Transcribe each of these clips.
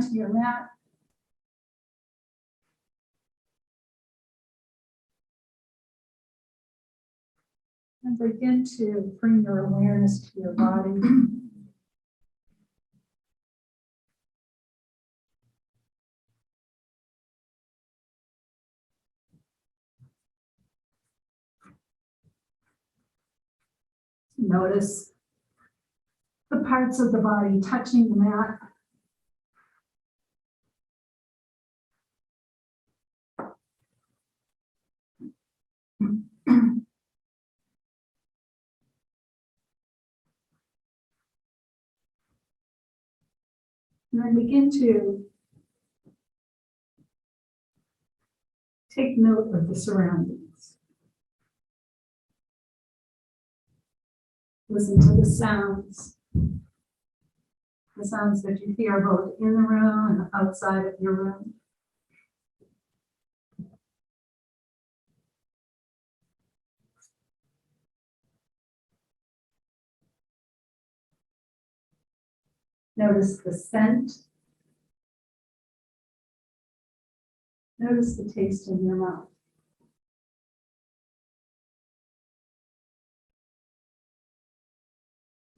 onto your mat. And begin to bring your awareness to your body. Notice the parts of the body touching the mat. And then begin to take note of the surroundings. Listen to the sounds that you hear both in the room and outside of your room. Notice the scent. Notice the taste in your mouth.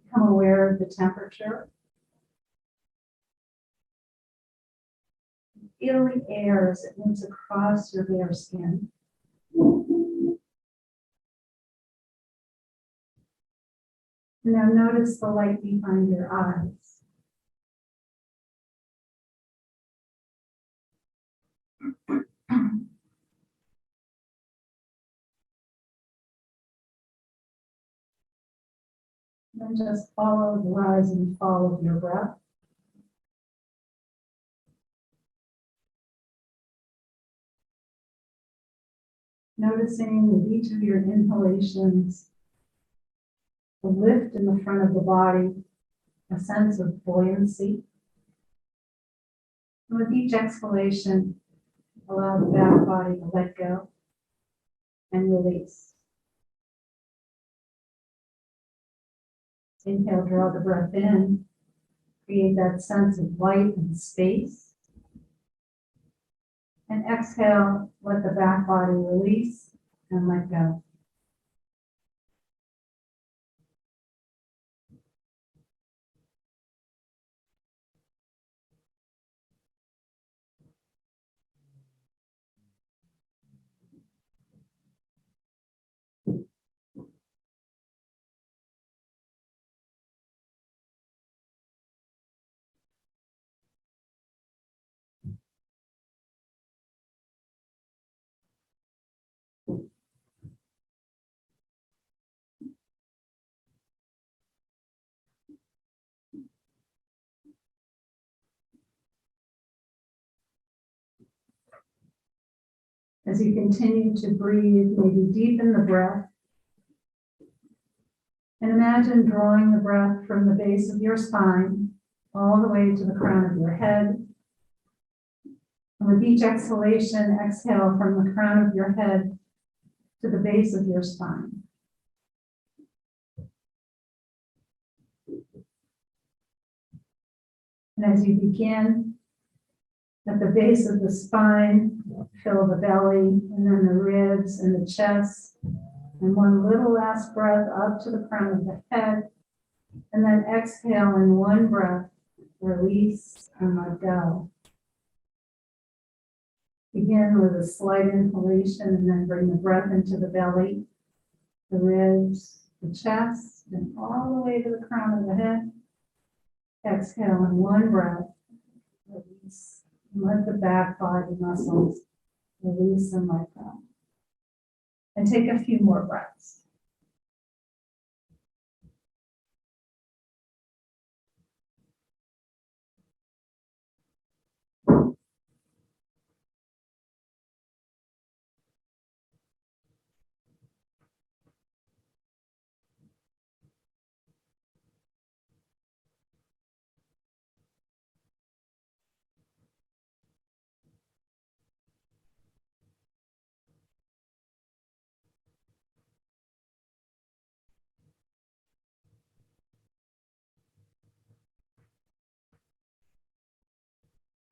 Become aware of the temperature. Feel the air as it moves across your bare skin. Now notice the light behind your eyes. Then just follow the rise and fall of your breath. Noticing with each of your inhalations, the lift in the front of the body, a sense of buoyancy. And with each exhalation, allow the back body to let go and release. Inhale, draw the breath in, create that sense of light and space. And exhale, let the back body release and let go. As you continue to breathe, maybe deepen the breath. And imagine drawing the breath from the base of your spine all the way to the crown of your head. And with each exhalation, exhale from the crown of your head to the base of your spine. And as you begin at the base of the spine, fill the belly, and then the ribs and the chest. And one little last breath up to the crown of the head. And then exhale in one breath, release and let go. Begin with a slight inhalation and then bring the breath into the belly, the ribs, the chest, and all the way to the crown of the head. Exhale in one breath, release. Let the back body muscles release and let go. And take a few more breaths.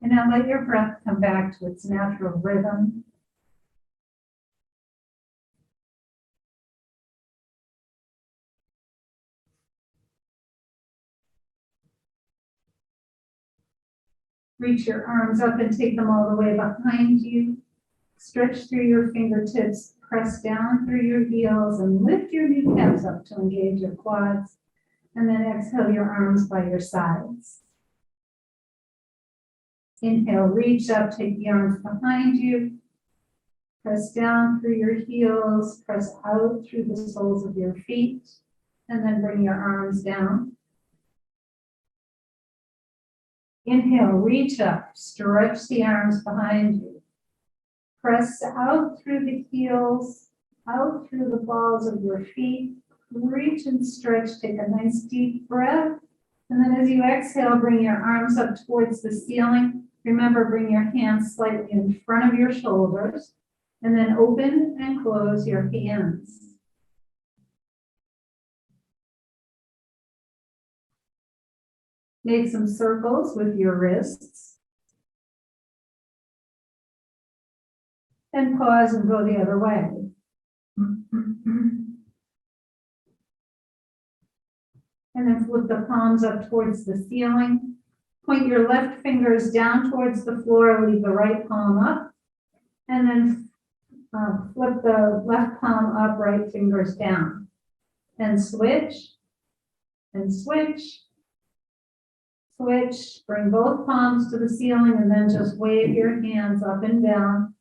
And now let your breath come back to its natural rhythm. Reach your arms up and take them all the way behind you. Stretch through your fingertips, press down through your heels, and lift your kneecaps up to engage your quads. And then exhale your arms by your sides. Inhale, reach up, take the arms behind you. Press down through your heels, press out through the soles of your feet, and then bring your arms down. Inhale, reach up, stretch the arms behind you. Press out through the heels, out through the balls of your feet. Reach and stretch, take a nice deep breath. And then as you exhale, bring your arms up towards the ceiling. Remember, bring your hands slightly in front of your shoulders. And then open and close your hands. Make some circles with your wrists. And pause and go the other way. And then flip the palms up towards the ceiling. Point your left fingers down towards the floor, leave the right palm up. And then flip the left palm up, right fingers down. And switch, and switch. Switch, bring both palms to the ceiling and then just wave your hands up and down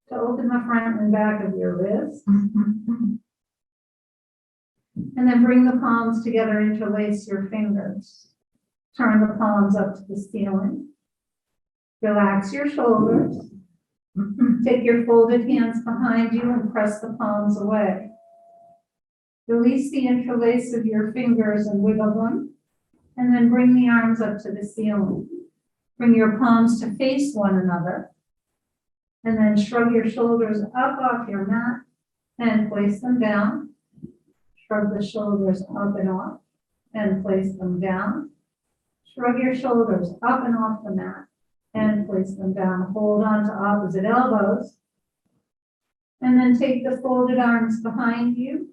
to open the front and back of your wrists. And then bring the palms together, interlace your fingers. Turn the palms up to the ceiling. Relax your shoulders. Take your folded hands behind you and press the palms away. Release the interlace of your fingers and wiggle them. And then bring the arms up to the ceiling. Bring your palms to face one another. And then shrug your shoulders up off your mat and place them down. Shrug the shoulders up and off and place them down. Shrug your shoulders up and off the mat and place them down. Hold on to opposite elbows. And then take the folded arms behind you.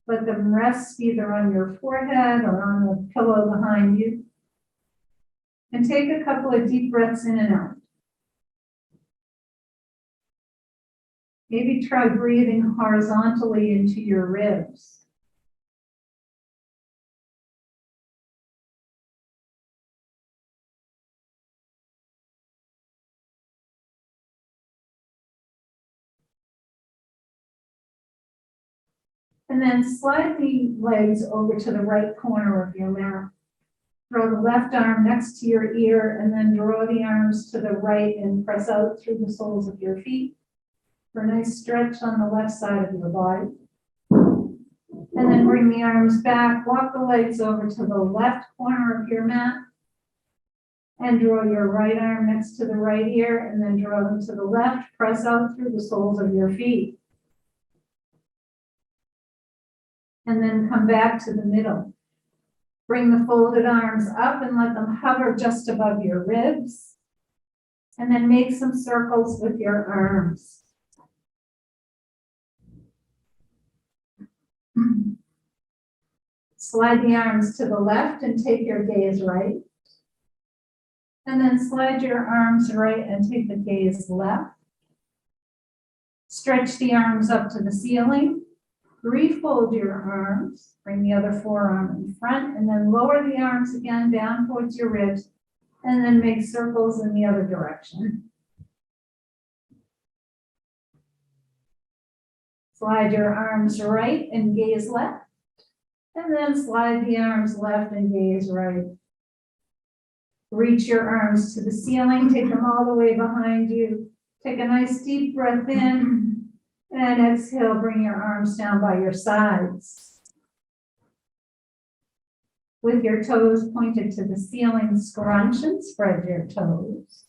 Let them rest either on your forehead or on the pillow behind you. And take a couple of deep breaths in and out. Maybe try breathing horizontally into your ribs. And then slide the legs over to the right corner of your mat. Throw the left arm next to your ear and then draw the arms to the right and press out through the soles of your feet for a nice stretch on the left side of your body. And then bring the arms back, walk the legs over to the left corner of your mat and draw your right arm next to the right ear and then draw them to the left, press out through the soles of your feet. And then come back to the middle. Bring the folded arms up and let them hover just above your ribs. And then make some circles with your arms. Slide the arms to the left and take your gaze right. And then slide your arms right and take the gaze left. Stretch the arms up to the ceiling. Refold your arms, bring the other forearm in front, and then lower the arms again down towards your ribs, and then make circles in the other direction. Slide your arms right and gaze left, and then slide the arms left and gaze right. Reach your arms to the ceiling, take them all the way behind you. Take a nice deep breath in. And exhale, bring your arms down by your sides. With your toes pointed to the ceiling, scrunch and spread your toes.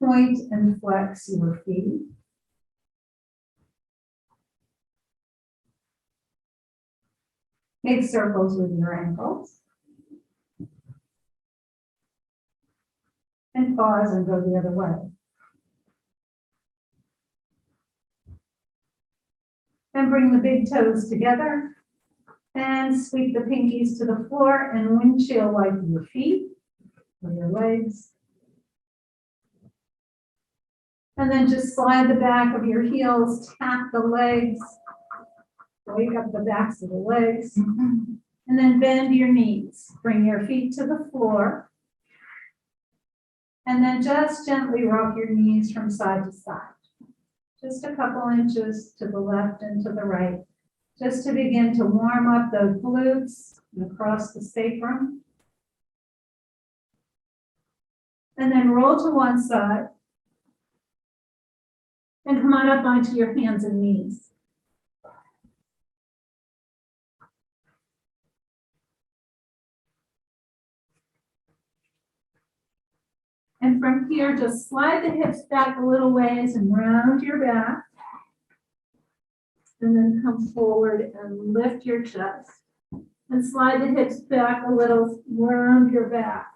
Point and flex your feet. Make circles with your ankles. pause and go the other way. And bring the big toes together and sweep the pinkies to the floor and windshield wipe your feet or your legs. And then just slide the back of your heels, tap the legs, wake up the backs of the legs, and then bend your knees. Bring your feet to the floor. And then just gently rock your knees from side to side. Just a couple inches to the left and to the right, just to begin to warm up those glutes and across the sacrum. And then roll to one side. And come on up onto your hands and knees. And from here, just slide the hips back a little ways and round your back. And then come forward and lift your chest. And slide the hips back a little, round your back.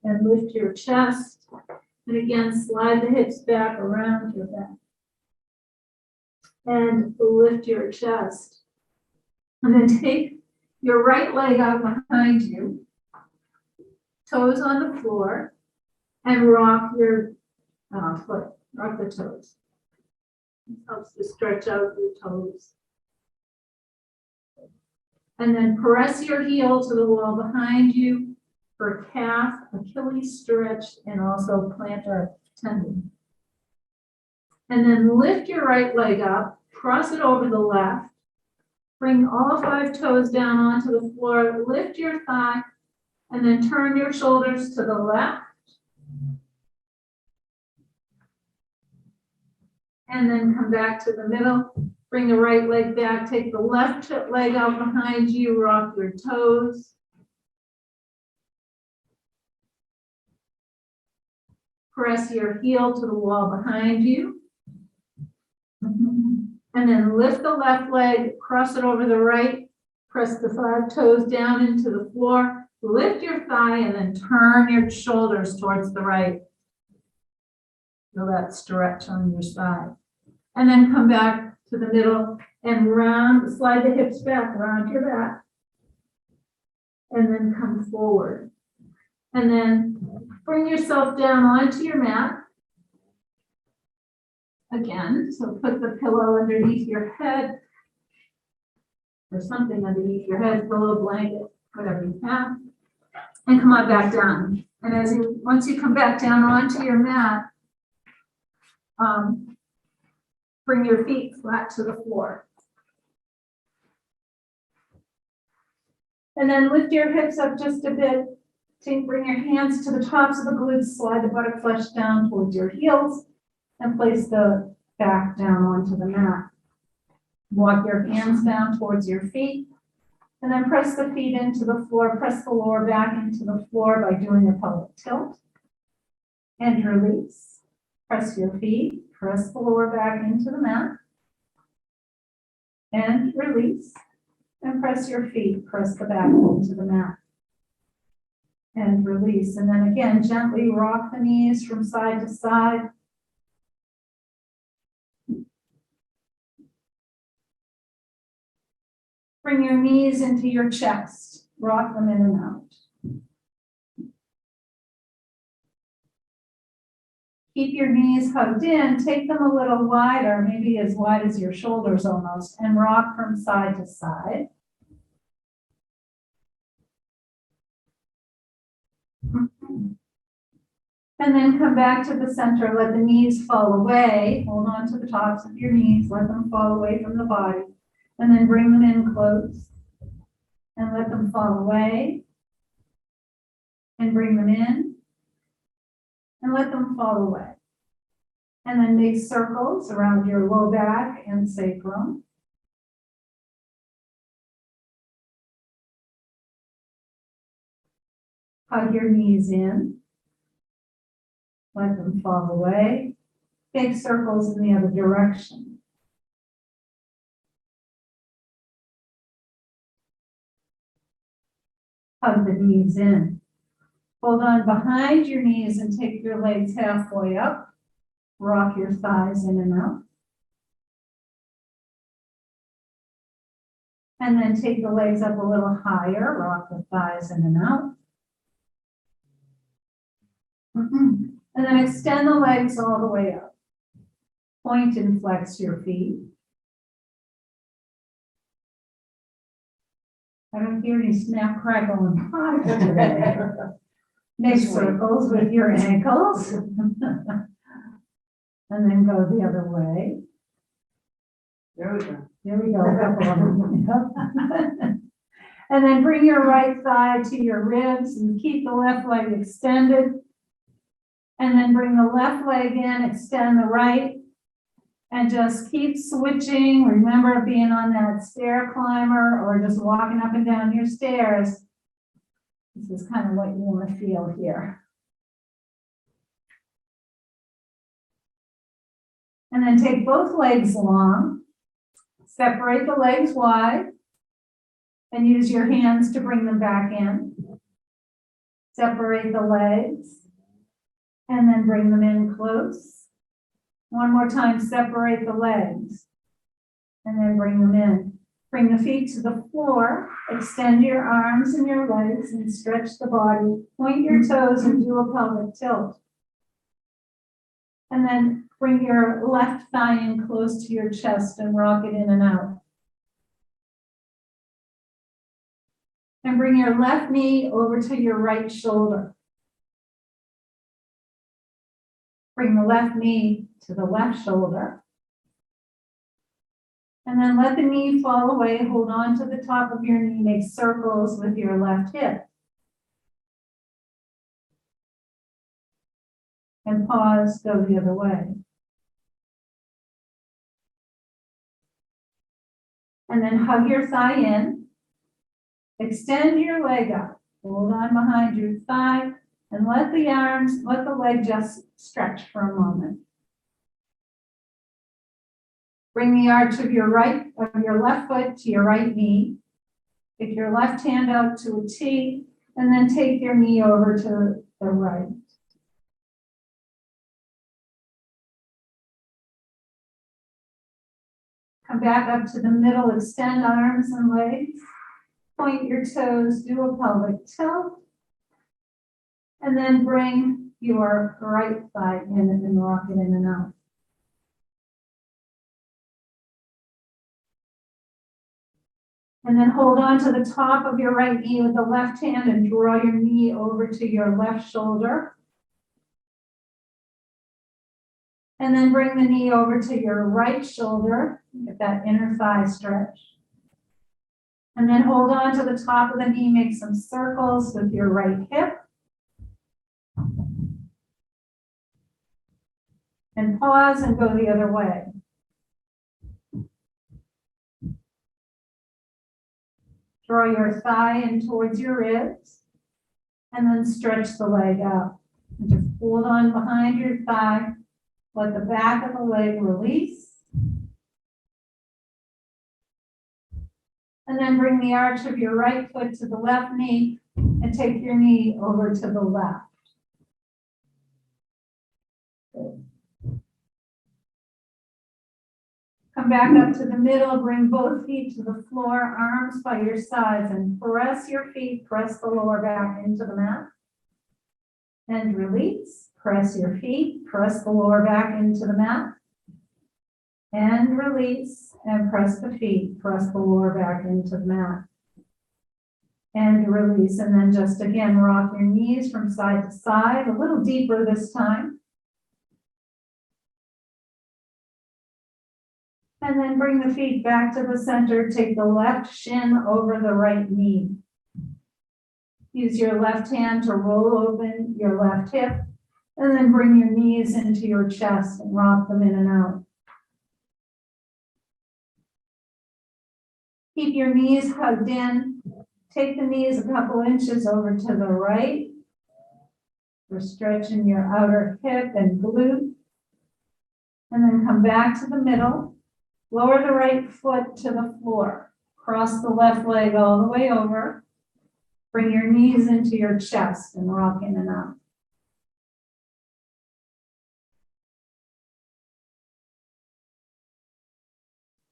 And lift your chest. And again, slide the hips back around your back. And lift your chest. And then take your right leg out behind you. Toes on the floor. And rock your foot. Rock the toes. It helps to stretch out your toes. And then press your heel to the wall behind you for calf, Achilles stretch, and also plantar tendon. And then lift your right leg up, cross it over the left, bring all 5 toes down onto the floor, lift your thigh, and then turn your shoulders to the left. And then come back to the middle, bring the right leg back, take the left leg out behind you, rock your toes. Press your heel to the wall behind you. And then lift the left leg, cross it over the right, press the 5 toes down into the floor, lift your thigh, and then turn your shoulders towards the right. Feel that stretch on your side. And then come back to the middle and round, slide the hips back around your back. And then come forward. And then bring yourself down onto your mat. Again, so put the pillow underneath your head or something underneath your head, pillow, blanket, whatever you have, and come on back down. And once you come back down onto your mat, bring your feet flat to the floor. And then lift your hips up just a bit. Bring your hands to the tops of the glutes, slide the buttock flesh down towards your heels, and place the back down onto the mat. Walk your hands down towards your feet, and then press the feet into the floor, press the lower back into the floor by doing a pelvic tilt, and release. Press your feet, press the lower back into the mat, and release, and press your feet, press the back into the mat. And release. And then again, gently rock the knees from side to side. Bring your knees into your chest. Rock them in and out. Keep your knees hugged in. Take them a little wider, maybe as wide as your shoulders almost, and rock from side to side. And then come back to the center, let the knees fall away. Hold on to the tops of your knees, let them fall away from the body. And then bring them in close. And let them fall away. And bring them in. And let them fall away. And then make circles around your low back and sacrum. Hug your knees in. Let them fall away. Make circles in the other direction. Hug the knees in. Hold on behind your knees and take your legs halfway up. Rock your thighs in and out. And then take the legs up a little higher, rock the thighs in and out. And then extend the legs all the way up. Point and flex your feet. I don't hear any snap, crackle, and pop today. Make circles with your ankles. And then go the other way. There we go. There we go. A couple of them. And then bring your right thigh to your ribs and keep the left leg extended. And then bring the left leg in, extend the right. And just keep switching. Remember being on that stair climber or just walking up and down your stairs. This is kind of what you want to feel here. And then take both legs long. Separate the legs wide. And use your hands to bring them back in. Separate the legs. And then bring them in close. One more time, separate the legs. And then bring them in. Bring the feet to the floor. Extend your arms and your legs and stretch the body. Point your toes and do a pelvic tilt. And then bring your left thigh in close to your chest and rock it in and out. And bring your left knee over to your right shoulder. Bring the left knee to the left shoulder. And then let the knee fall away. Hold on to the top of your knee. Make circles with your left hip. And pause, go the other way. And then hug your thigh in. Extend your leg up. Hold on behind your thigh. And let the leg just stretch for a moment. Bring the arch of your left foot to your right knee. Take your left hand out to a T, and then take your knee over to the right. Come back up to the middle, extend arms and legs. Point your toes, do a pelvic tilt. And then bring your right thigh in and rock it in and out. And then hold on to the top of your right knee with the left hand and draw your knee over to your left shoulder. And then bring the knee over to your right shoulder. Get that inner thigh stretch. And then hold on to the top of the knee, make some circles with your right hip. And pause and go the other way. Draw your thigh in towards your ribs. And then stretch the leg out. And just hold on behind your thigh. Let the back of the leg release. And then bring the arch of your right foot to the left knee and take your knee over to the left. Good. Come back up to the middle, bring both feet to the floor, arms by your sides, and press your feet, press the lower back into the mat. And release, press your feet, press the lower back into the mat. And release, and press the feet, press the lower back into the mat. And release, and then just again, rock your knees from side to side, a little deeper this time. And then bring the feet back to the center. Take the left shin over the right knee. Use your left hand to roll open your left hip. And then bring your knees into your chest and rock them in and out. Keep your knees hugged in. Take the knees a couple inches over to the right. We're stretching your outer hip and glute. And then come back to the middle. Lower the right foot to the floor. Cross the left leg all the way over. Bring your knees into your chest and rock in and out.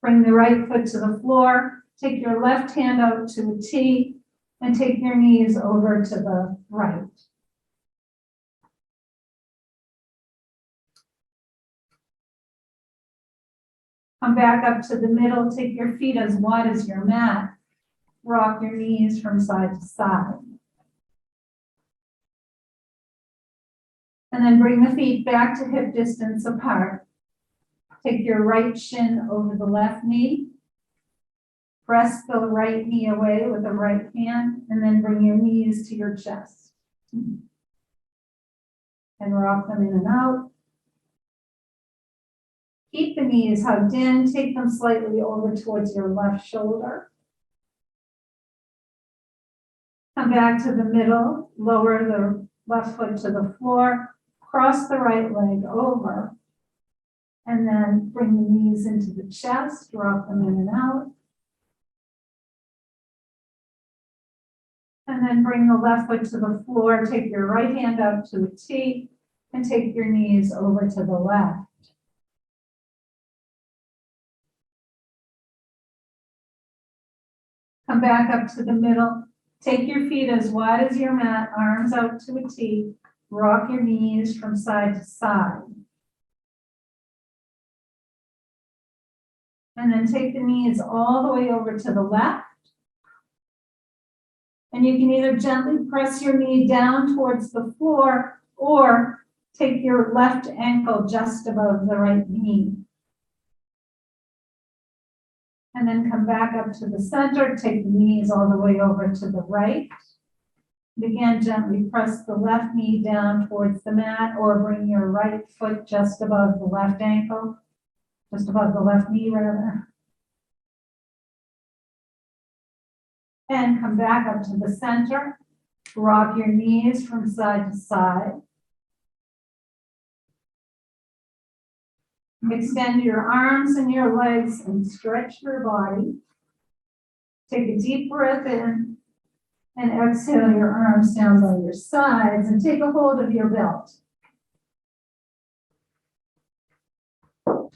Bring the right foot to the floor. Take your left hand out to a T and take your knees over to the right. Come back up to the middle. Take your feet as wide as your mat. Rock your knees from side to side. And then bring the feet back to hip distance apart. Take your right shin over the left knee. Press the right knee away with the right hand, and then bring your knees to your chest. And rock them in and out. Keep the knees hugged in. Take them slightly over towards your left shoulder. Come back to the middle. Lower the left foot to the floor. Cross the right leg over. And then bring the knees into the chest. Rock them in and out. And then bring the left foot to the floor. Take your right hand up to a T and take your knees over to the left. Come back up to the middle. Take your feet as wide as your mat, arms out to a T. Rock your knees from side to side. And then take the knees all the way over to the left. And you can either gently press your knee down towards the floor or take your left ankle just above the right knee. And then come back up to the center, take the knees all the way over to the right. And again, gently press the left knee down towards the mat or bring your right foot just above the left ankle, just above the left knee rather. And come back up to the center. Rock your knees from side to side. Extend your arms and your legs and stretch your body. Take a deep breath in and exhale your arms down by your sides and take a hold of your belt. What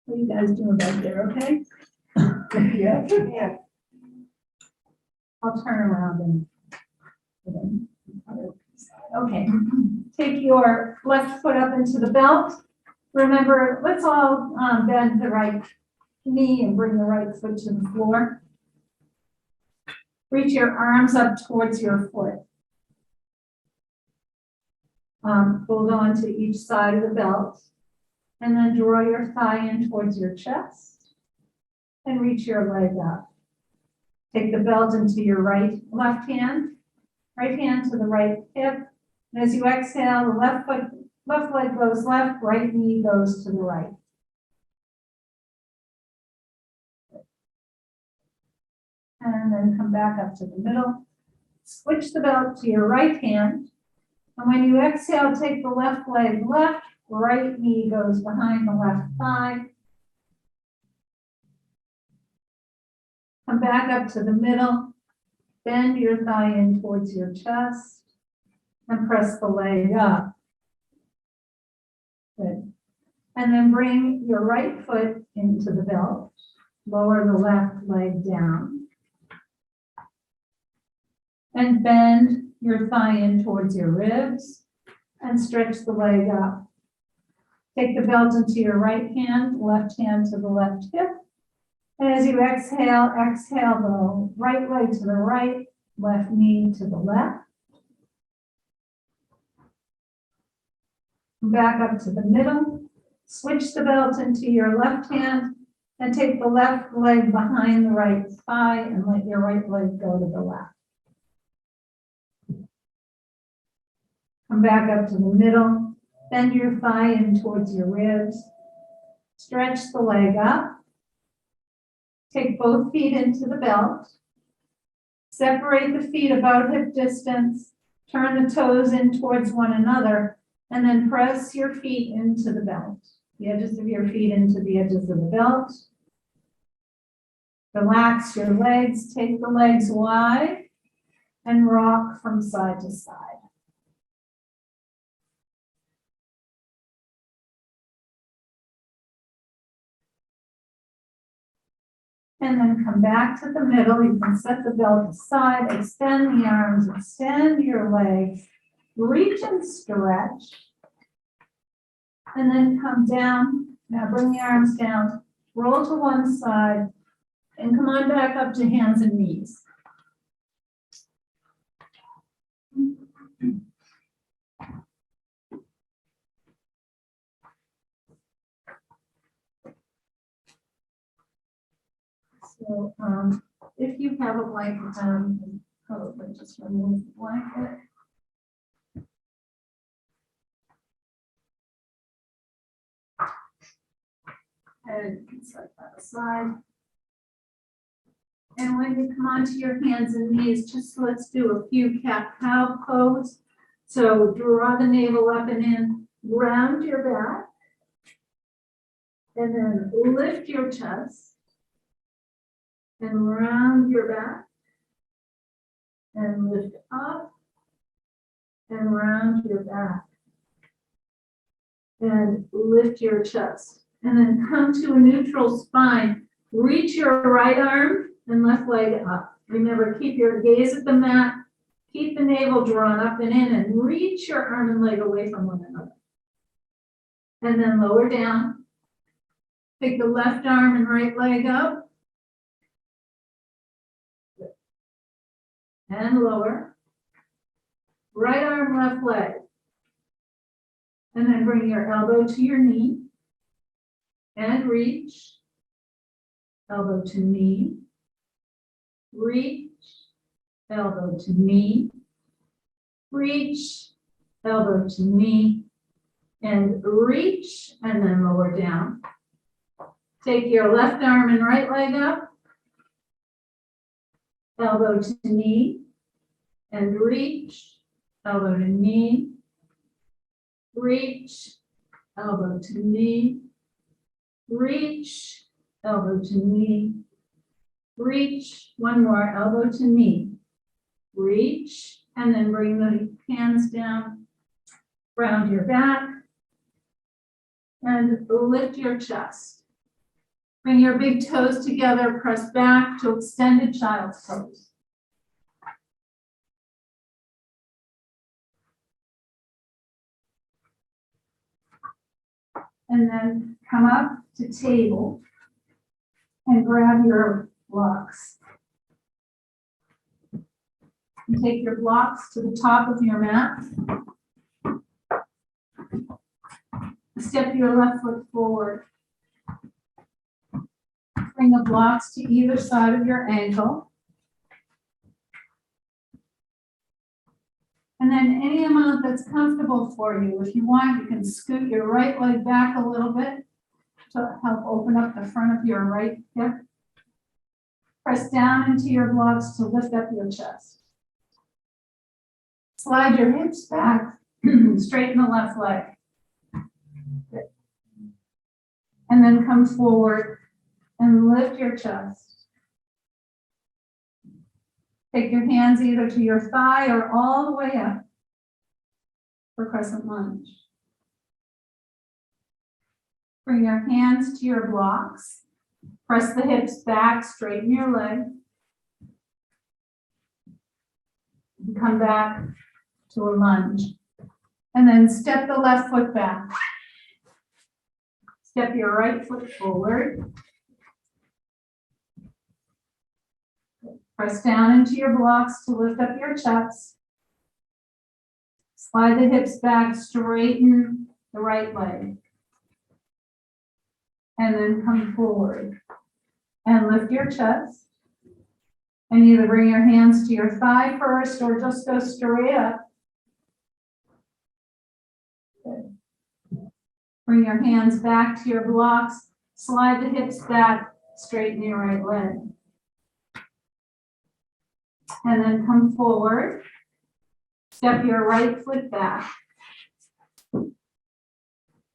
are you guys doing back there, okay? Yeah. Yeah. I'll turn around and okay. Take your left foot up into the belt. Remember, let's all bend the right knee and bring the right foot to the floor. Reach your arms up towards your foot. Hold on to each side of the belt. And then draw your thigh in towards your chest. And reach your leg up. Take the belt into your left hand to the right hip. And as you exhale, the left leg goes left, right knee goes to the right. And then come back up to the middle. Switch the belt to your right hand. And when you exhale, take the left leg left, right knee goes behind the left thigh. Come back up to the middle, bend your thigh in towards your chest, and press the leg up. Good. And then bring your right foot into the belt, lower the left leg down, and bend your thigh in towards your ribs, and stretch the leg up. Take the belt into your right hand to the left hip. And as you exhale the right leg to the right, left knee to the left. Back up to the middle. Switch the belt into your left hand and take the left leg behind the right thigh and let your right leg go to the left. Come back up to the middle. Bend your thigh in towards your ribs. Stretch the leg up. Take both feet into the belt. Separate the feet about hip distance. Turn the toes in towards one another, and then press your feet into the belt. The edges of your feet into the edges of the belt. Relax your legs, take the legs wide, and rock from side to side. And then come back to the middle. You can set the belt aside, extend the arms, extend your legs, reach and stretch. And then come down. Now bring the arms down, roll to one side, and come on back up to hands and knees. So if you have a blanket down, you can probably just remove the blanket. And you can set that aside. And when you come onto your hands and knees, just let's do a few cat-cow pose. So draw the navel up and in, round your back, and then lift your chest, and round your back, and lift up, and round your back, and lift your chest. And then come to a neutral spine. Reach your right arm and left leg up. Remember, keep your gaze at the mat. Keep the navel drawn up and in, and reach your arm and leg away from one another. And then lower down. Take the left arm and right leg up. And lower. Right arm, left leg. And then bring your elbow to your knee. And reach. Elbow to knee. Reach. Elbow to knee. Reach. Elbow to knee. And reach. And then lower down. Take your left arm and right leg up. Elbow to knee. And reach. Elbow to knee. Reach. Elbow to knee. Reach. Elbow to knee. Reach. One more. Elbow to knee. Reach. And then bring the hands down. Round your back. And lift your chest. Bring your big toes together. Press back to extended child's pose. And then come up to table and grab your blocks. And take your blocks to the top of your mat. Step your left foot forward. Bring the blocks to either side of your ankle. And then any amount that's comfortable for you. If you want, you can scoot your right leg back a little bit to help open up the front of your right hip. Press down into your blocks to lift up your chest. Slide your hips back, straighten the left leg. Good. And then come forward and lift your chest. Take your hands either to your thigh or all the way up for crescent lunge. Bring your hands to your blocks. Press the hips back, straighten your leg. And come back to a lunge. And then step the left foot back. Step your right foot forward. Press down into your blocks to lift up your chest. Slide the hips back, straighten the right leg. And then come forward and lift your chest. And either bring your hands to your thigh first or just go straight up. Good. Bring your hands back to your blocks. Slide the hips back, straighten your right leg. And then come forward. Step your right foot back.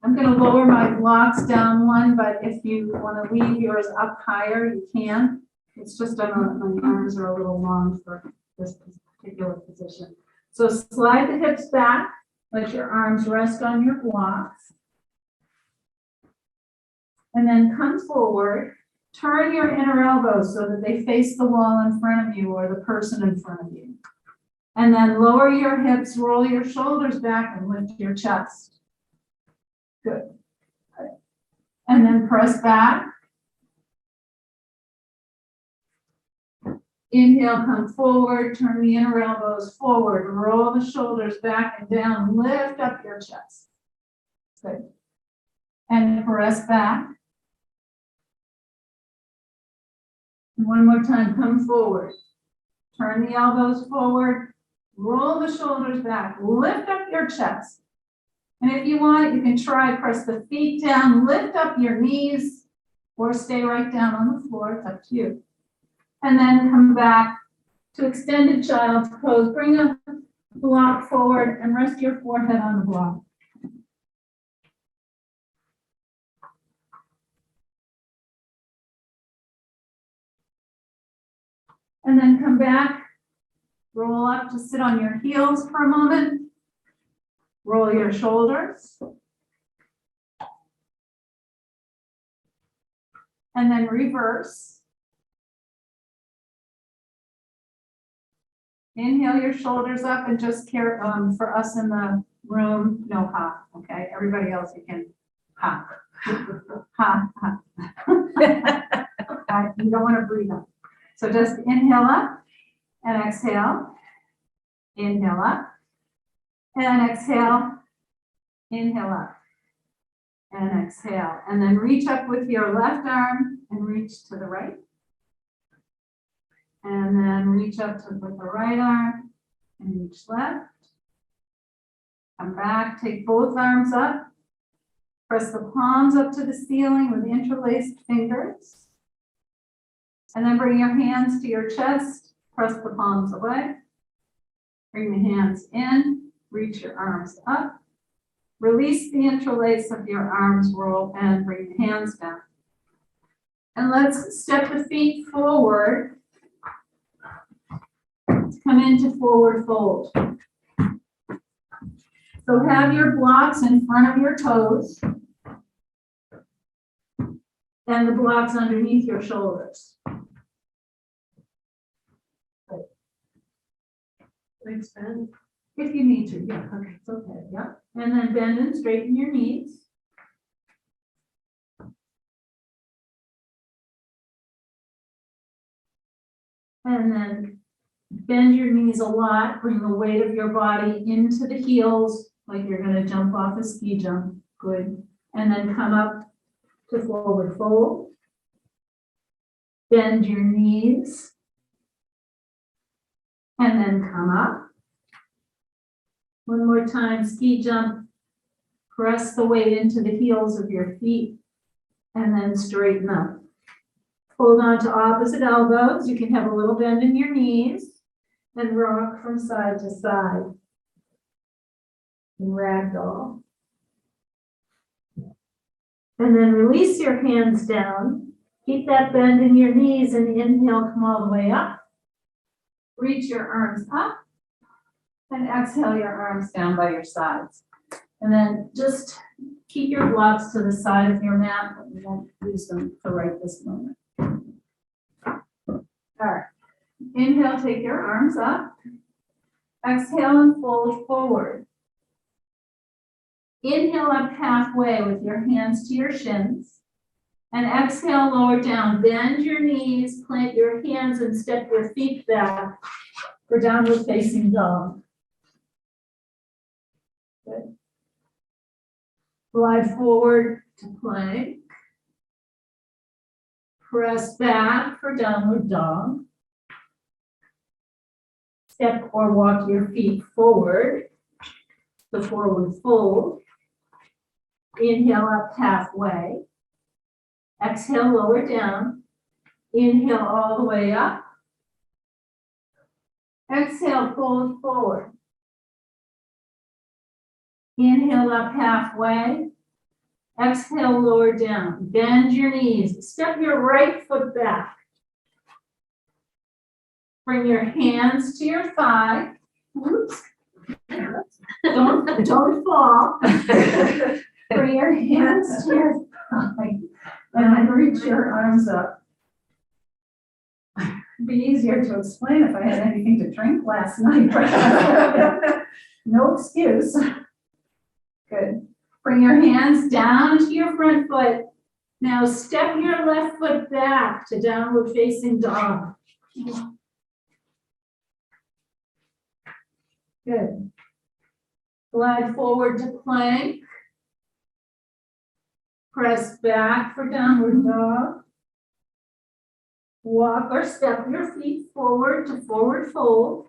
I'm going to lower my blocks down one, but if you want to leave yours up higher, you can. It's just my arms are a little long for this particular position. So slide the hips back, let your arms rest on your blocks. And then come forward, turn your inner elbows so that they face the wall in front of you or the person in front of you. And then lower your hips, roll your shoulders back and lift your chest. Good. And then press back. Inhale, come forward, turn the inner elbows forward, roll the shoulders back and down, lift up your chest. Good. And press back. And one more time, come forward. Turn the elbows forward, roll the shoulders back, lift up your chest. And if you want, you can try, press the feet down, lift up your knees, or stay right down on the floor, it's up to you. And then come back to extended child's pose. Bring a block forward and rest your forehead on the block. And then come back, roll up to sit on your heels for a moment. Roll your shoulders. And then reverse. Inhale your shoulders up and just care, for us in the room, no ha, okay? Everybody else, you can ha. Ha, ha. You don't want to breathe up. So just inhale up and exhale. Inhale up and exhale. Inhale up and exhale. And then reach up with your left arm and reach to the right. And then reach up with the right arm and reach left. Come back, take both arms up. Press the palms up to the ceiling with interlaced fingers. And then bring your hands to your chest. Press the palms away. Bring the hands in. Reach your arms up. Release the interlace of your arms, roll, and bring the hands down. And let's step the feet forward. Come into forward fold. So have your blocks in front of your toes and the blocks underneath your shoulders. Legs bend. If you need to, yeah, okay, it's okay, yeah. And then bend and straighten your knees. And then bend your knees a lot, bring the weight of your body into the heels, like you're gonna jump off a ski jump, good. And then come up to forward fold. Bend your knees. And then come up. One more time, ski jump. Press the weight into the heels of your feet and then straighten up. Hold on to opposite elbows. You can have a little bend in your knees and rock from side to side. And ragdoll. And then release your hands down. Keep that bend in your knees and inhale, come all the way up. Reach your arms up and exhale your arms down by your sides. And then just keep your blocks to the side of your mat, but we won't use them for right this moment. All right. Inhale, take your arms up. Exhale and fold forward. Inhale up halfway with your hands to your shins. And exhale, lower down. Bend your knees, plant your hands, and step your feet back for downward facing dog. Good. Glide forward to plank. Press back for downward dog. Step or walk your feet forward, the forward fold. Inhale up halfway. Exhale, lower down. Inhale all the way up. Exhale, fold forward. Inhale up halfway. Exhale, lower down. Bend your knees. Step your right foot back. Bring your hands to your thigh. Oops. Don't fall. Bring your hands to your thigh. And then reach your arms up. It'd be easier to explain if I had anything to drink last night. No excuse. Good. Bring your hands down to your front foot. Now step your left foot back to downward facing dog. Good. Glide forward to plank. Press back for downward dog. Walk or step your feet forward to forward fold.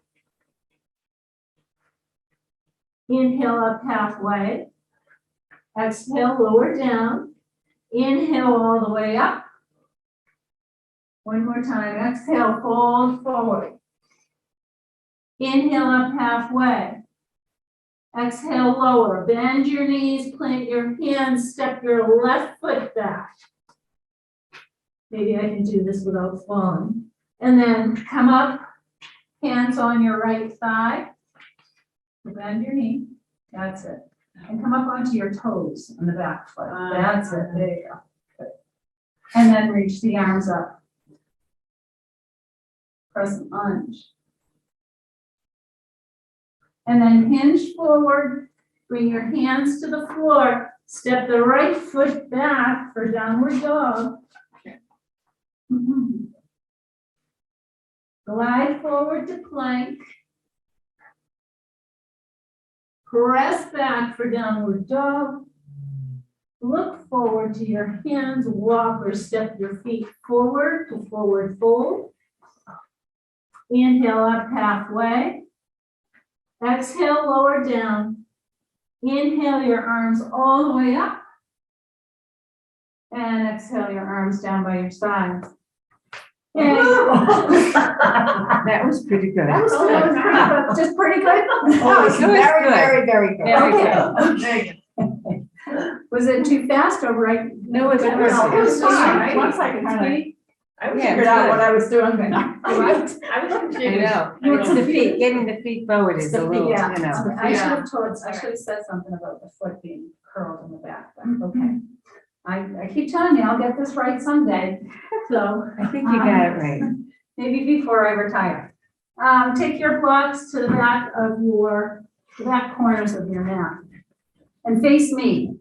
Inhale up halfway. Exhale, lower down. Inhale all the way up. One more time. Exhale, fold forward. Inhale up halfway. Exhale, lower. Bend your knees, plant your hands, step your left foot back. Maybe I can do this without falling. And then come up, hands on your right thigh. Bend your knee. That's it. And come up onto your toes on the back foot. That's it. There you go. Good. And then reach the arms up. Crescent lunge. And then hinge forward. Bring your hands to the floor. Step the right foot back for downward dog. Glide forward to plank. Press back for downward dog. Look forward to your hands. Walk or step your feet forward to forward fold. Inhale up halfway. Exhale, lower down. Inhale your arms all the way up. And exhale your arms down by your sides. Yay. That was pretty good. That was pretty good. Just pretty good. Oh, it's very, very, very good. Okay. Was it too fast or right? No, it's Good. perfect. It was fine, right? Once I could kind of, I Yeah, figured out good. what I was doing, but I Right. was confused. I know. It's the feet, getting the feet forward is a little, you know. I should have said something about the foot being curled in the back, but okay. I keep telling you, I'll get this right someday, so. I think you got it right. Maybe before I retire. Take your blocks to the back of the back corners of your mat and face me.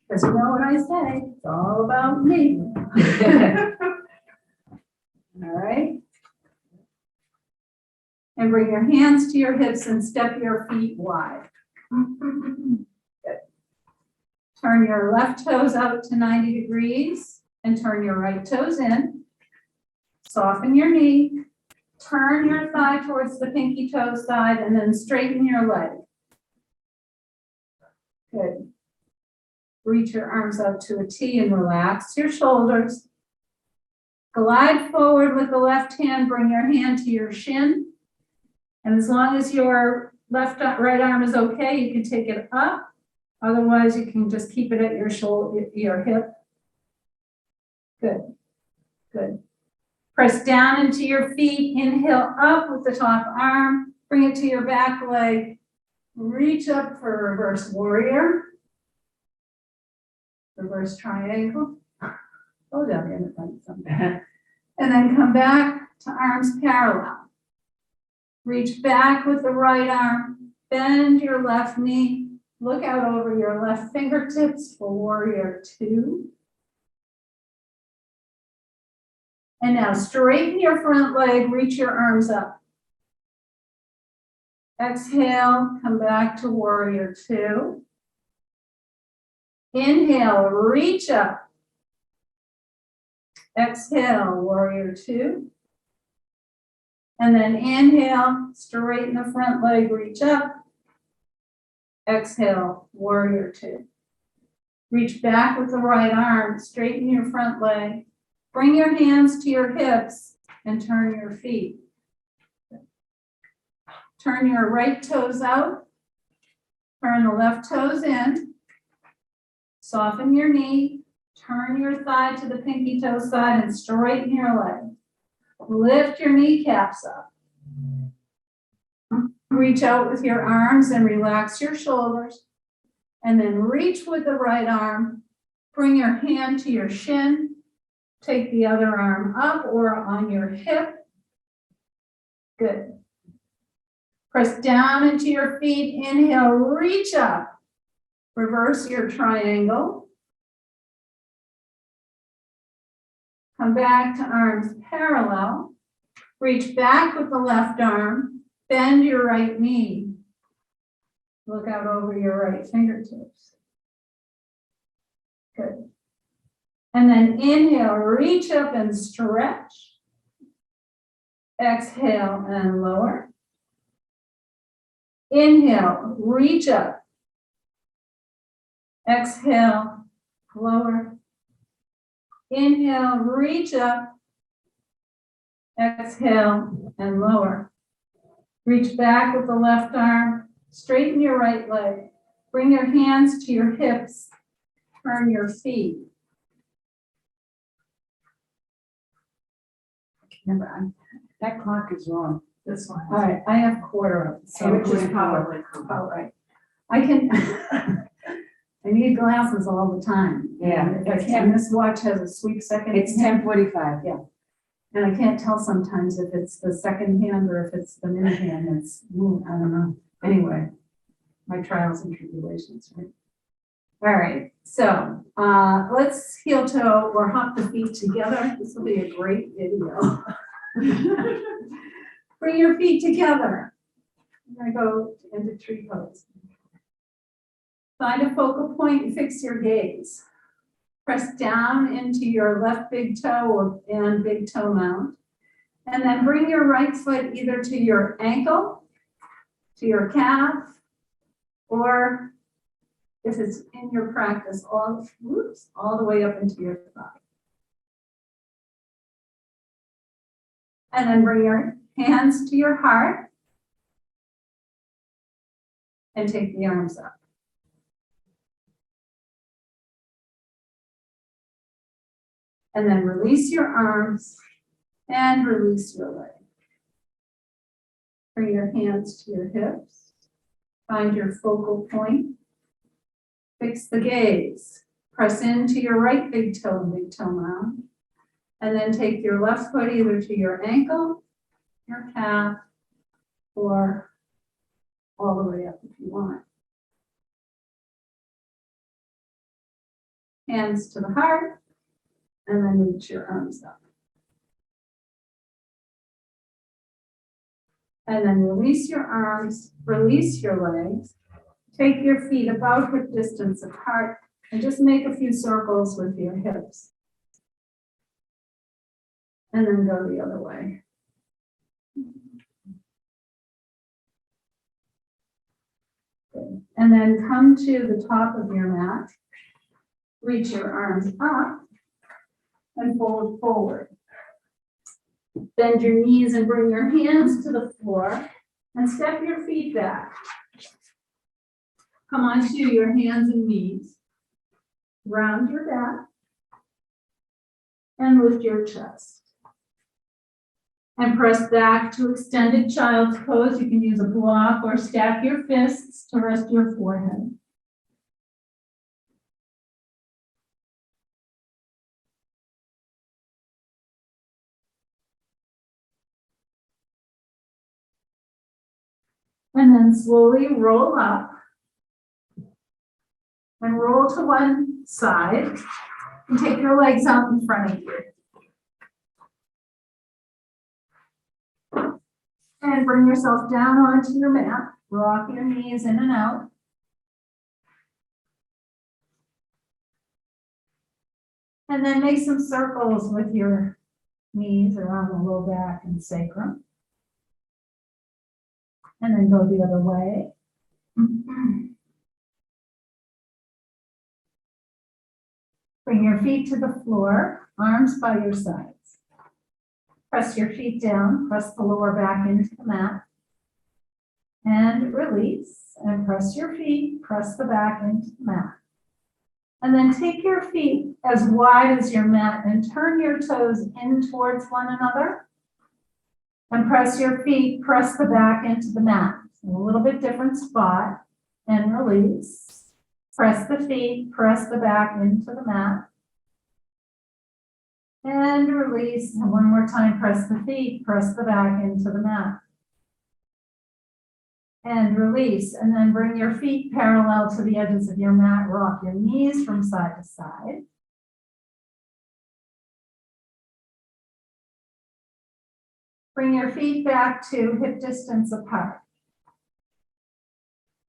Because you know what I say, it's all about me. All right. And bring your hands to your hips and step your feet wide. Good. Turn your left toes out to 90 degrees and turn your right toes in. Soften your knee. Turn your thigh towards the pinky toe side and then straighten your leg. Good. Reach your arms out to a T and relax your shoulders. Glide forward with the left hand, bring your hand to your shin. And as long as your right arm is okay, you can take it up. Otherwise, you can just keep it at your shoulder, your hip. Good, good. Press down into your feet, inhale up with the top arm, bring it to your back leg. Reach up for reverse warrior. Reverse triangle. Go down in the front sometime. And then come back to arms parallel. Reach back with the right arm, bend your left knee, look out over your left fingertips for warrior two. And now straighten your front leg, reach your arms up. Exhale, come back to warrior two. Inhale, reach up. Exhale, warrior two. And then inhale, straighten the front leg, reach up. Exhale, warrior two. Reach back with the right arm, straighten your front leg. Bring your hands to your hips and turn your feet. Turn your right toes out. Turn the left toes in. Soften your knee. Turn your thigh to the pinky toe side and straighten your leg. Lift your kneecaps up. Reach out with your arms and relax your shoulders. And then reach with the right arm. Bring your hand to your shin. Take the other arm up or on your hip. Good. Press down into your feet. Inhale, reach up. Reverse your triangle. Come back to arms parallel. Reach back with the left arm. Bend your right knee. Look out over your right fingertips. Good. And then inhale, reach up and stretch. Exhale and lower. Inhale, reach up. Exhale, lower. Inhale, reach up. Exhale and lower. Reach back with the left arm. Straighten your right leg. Bring your hands to your hips. Turn your feet. Remember, that clock is wrong. This one. All right, I have quarter of it, so Which is 44. probably. All right. I can, I need glasses all the time. Yeah, And if I it's can't, this watch has a sweep second. It's hand, 10:45. And I can't tell sometimes if it's the second hand or if it's the minute hand. It's, I don't know. Anyway, my trials and tribulations, right? All right, so let's heel toe or hop the feet together. This will be a great video. Bring your feet together. I'm gonna go into tree pose. Find a focal point and fix your gaze. Press down into your left big toe and big toe mount. And then bring your right foot either to your ankle, to your calf, or if it's in your practice, all the way up into your thigh. And then bring your hands to your heart and take the arms up. And then release your arms and release your leg. Bring your hands to your hips. Find your focal point. Fix the gaze. Press into your right big toe and big toe mound. And then take your left foot either to your ankle, your calf, or all the way up if you want. Hands to the heart, and then reach your arms up. And then release your arms, release your legs. Take your feet about hip distance apart and just make a few circles with your hips. And then go the other way. Good. And then come to the top of your mat. Reach your arms up and fold forward. Bend your knees and bring your hands to the floor and step your feet back. Come onto your hands and knees. Round your back and lift your chest. And press back to extended child's pose. You can use a block or stack your fists to rest your forehead. And then slowly roll up and roll to one side and take your legs out in front of you. And bring yourself down onto your mat. Rock your knees in and out. And then make some circles with your knees around the low back and sacrum. And then go the other way. Bring your feet to the floor, arms by your sides. Press your feet down, press the lower back into the mat. And release, and press your feet, press the back into the mat. And then take your feet as wide as your mat and turn your toes in towards one another And press your feet, press the back into the mat. A little bit different spot, and release. Press the feet, press the back into the mat. And release, and one more time, press the feet, press the back into the mat. And release, and then bring your feet parallel to the edges of your mat, rock your knees from side to side. Bring your feet back to hip distance apart.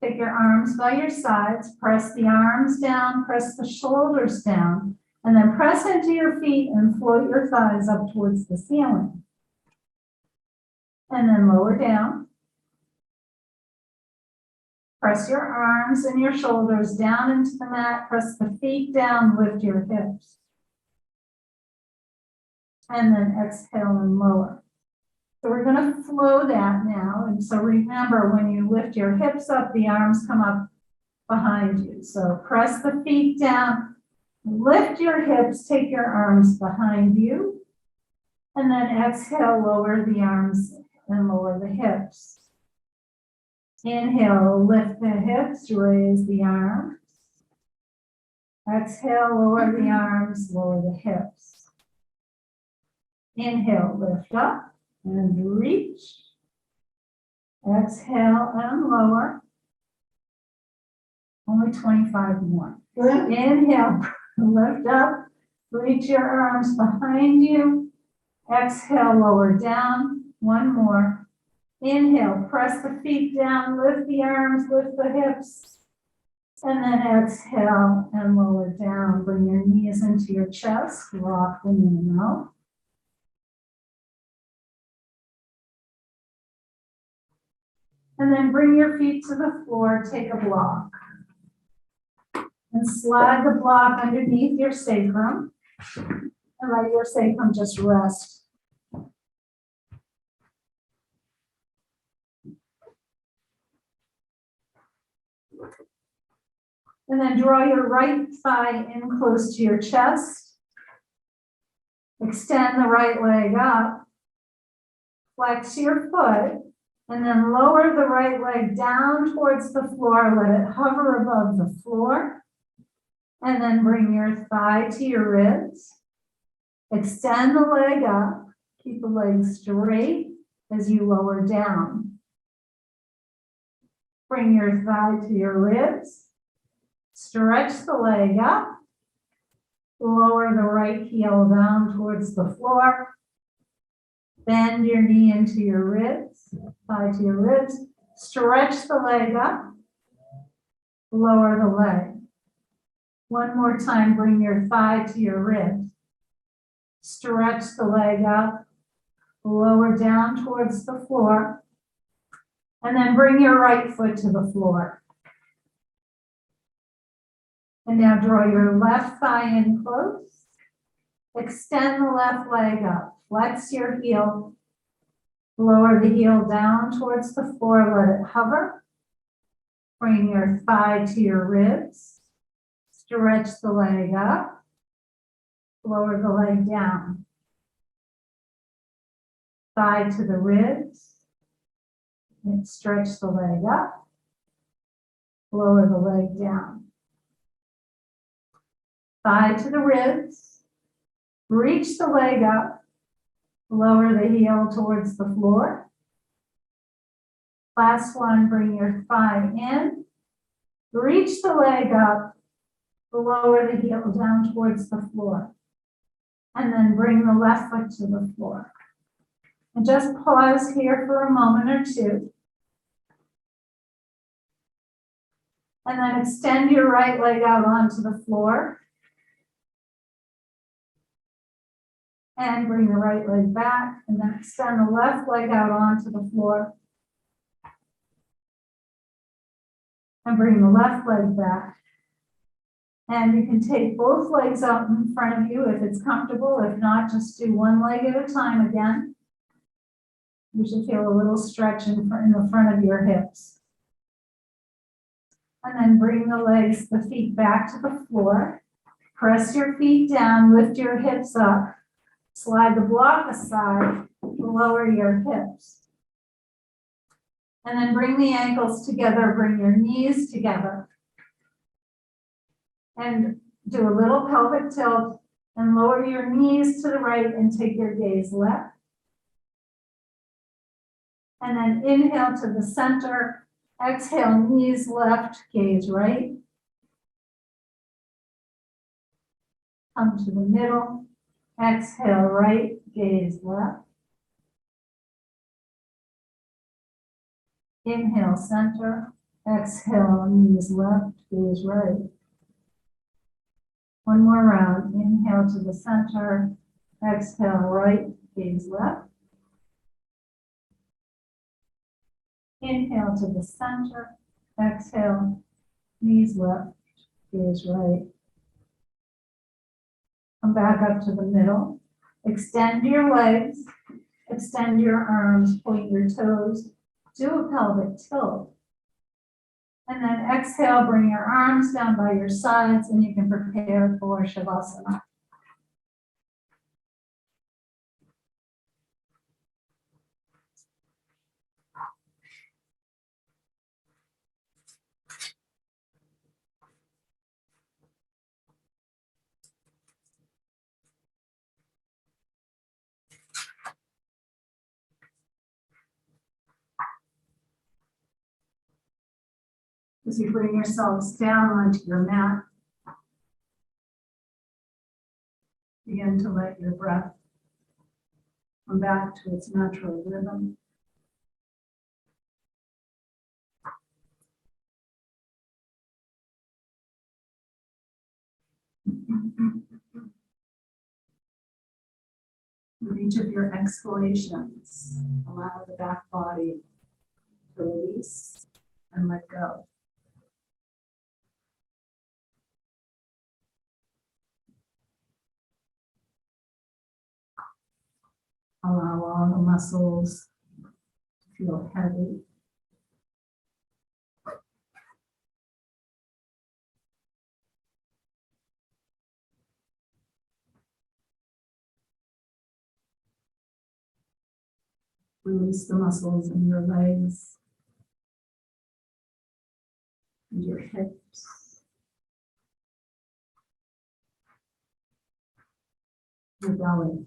Take your arms by your sides, press the arms down, press the shoulders down, and then press into your feet and float your thighs up towards the ceiling. And then lower down. Press your arms and your shoulders down into the mat, press the feet down, lift your hips. And then exhale and lower. So we're going to flow that now. And so remember, when you lift your hips up, the arms come up behind you. So press the feet down, lift your hips, take your arms behind you, and then exhale, lower the arms and lower the hips. Inhale, lift the hips, raise the arms. Exhale, lower the arms, lower the hips. Inhale, lift up and reach. Exhale and lower. Only 25 more. Inhale, lift up, reach your arms behind you. Exhale, lower down. One more. Inhale, press the feet down, lift the arms, lift the hips. And then exhale and lower down. Bring your knees into your chest, rock them in and out. And then bring your feet to the floor, take a block. And slide the block underneath your sacrum. And let your sacrum just rest. And then draw your right thigh in close to your chest. Extend the right leg up. Flex your foot. And then lower the right leg down towards the floor. Let it hover above the floor. And then bring your thigh to your ribs. Extend the leg up. Keep the leg straight as you lower down. Bring your thigh to your ribs. Stretch the leg up. Lower the right heel down towards the floor. Bend your knee into your ribs, thigh to your ribs. Stretch the leg up. Lower the leg. One more time, bring your thigh to your ribs. Stretch the leg up. Lower down towards the floor. And then bring your right foot to the floor. And now draw your left thigh in close. Extend the left leg up. Flex your heel. Lower the heel down towards the floor. Let it hover. Bring your thigh to your ribs. Stretch the leg up. Lower the leg down. Thigh to the ribs. And stretch the leg up. Lower the leg down. Thigh to the ribs. Reach the leg up. Lower the heel towards the floor. Last one, bring your thigh in. Reach the leg up. Lower the heel down towards the floor. And then bring the left foot to the floor. And just pause here for a moment or two. And then extend your right leg out onto the floor. And bring the right leg back, and then extend the left leg out onto the floor. And bring the left leg back. And you can take both legs out in front of you if it's comfortable. If not, just do one leg at a time again. You should feel a little stretch in the front of your hips. And then bring the legs, the feet back to the floor. Press your feet down, lift your hips up. Slide the block aside, draw lower your hips. And then bring the ankles together, bring your knees together. And do a little pelvic tilt and lower your knees to the right and take your gaze left. And then inhale to the center, exhale, knees left, gaze right. Come to the middle, exhale right, gaze left. Inhale, center, exhale, knees left, gaze right. One more round, inhale to the center, exhale right, gaze left. Inhale to the center, exhale, knees left, gaze right. Come back up to the middle. Extend your legs, extend your arms, point your toes, do a pelvic tilt. And then exhale, bring your arms down by your sides and you can prepare for Shavasana. As you bring yourselves down onto your mat, begin to let your breath come back to its natural rhythm. With each of your exhalations, allow the back body to release and let go. Allow all the muscles to feel heavy. Release the muscles in your legs and your hips. Your belly.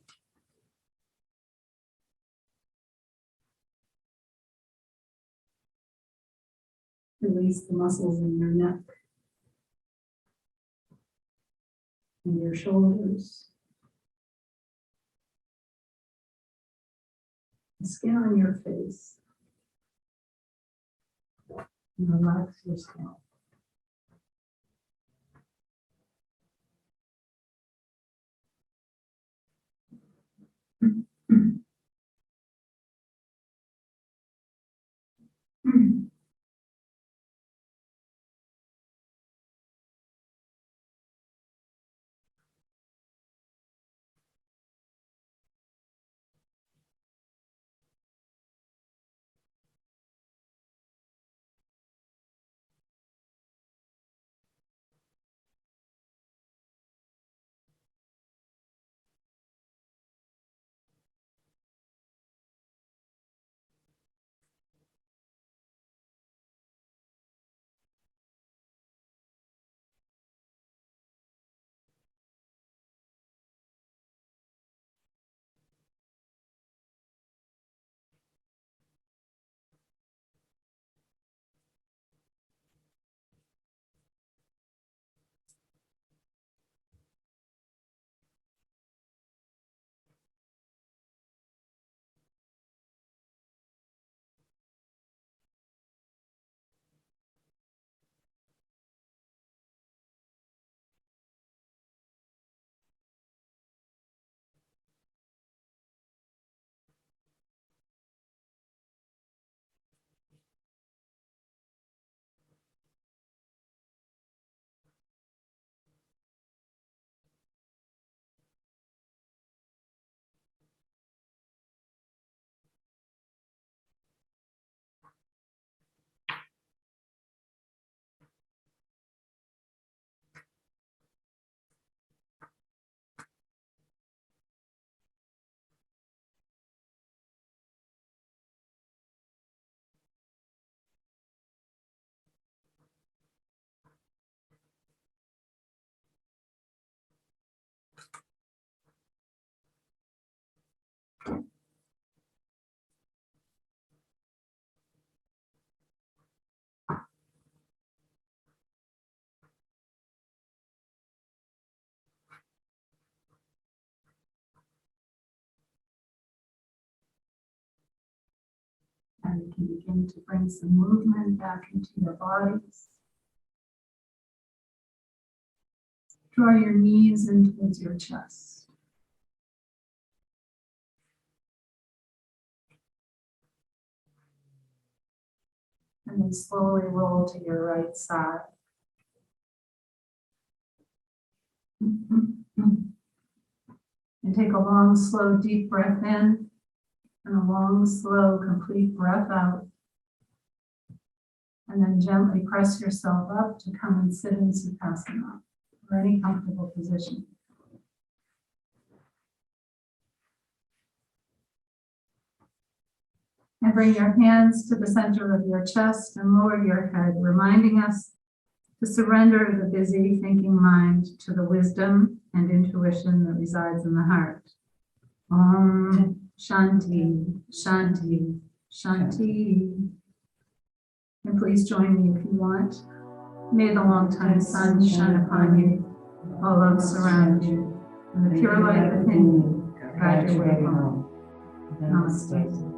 Release the muscles in your neck and your shoulders. The skin on your face. And relax your scalp. and you can begin to bring some movement back into your bodies. Draw your knees in towards your chest. And then slowly roll to your right side. And take a long, slow, deep breath in and a long, slow, complete breath out. And then gently press yourself up to come and sit in Sukhasana or any comfortable position. And bring your hands to the center of your chest and lower your head, reminding us to surrender the busy thinking mind to the wisdom and intuition that resides in the heart. Om Shanti, Shanti, Shanti. And please join me if you want. May the long-time sun shine upon you, all love surround you, and the pure light within you guide your way home. Namaste.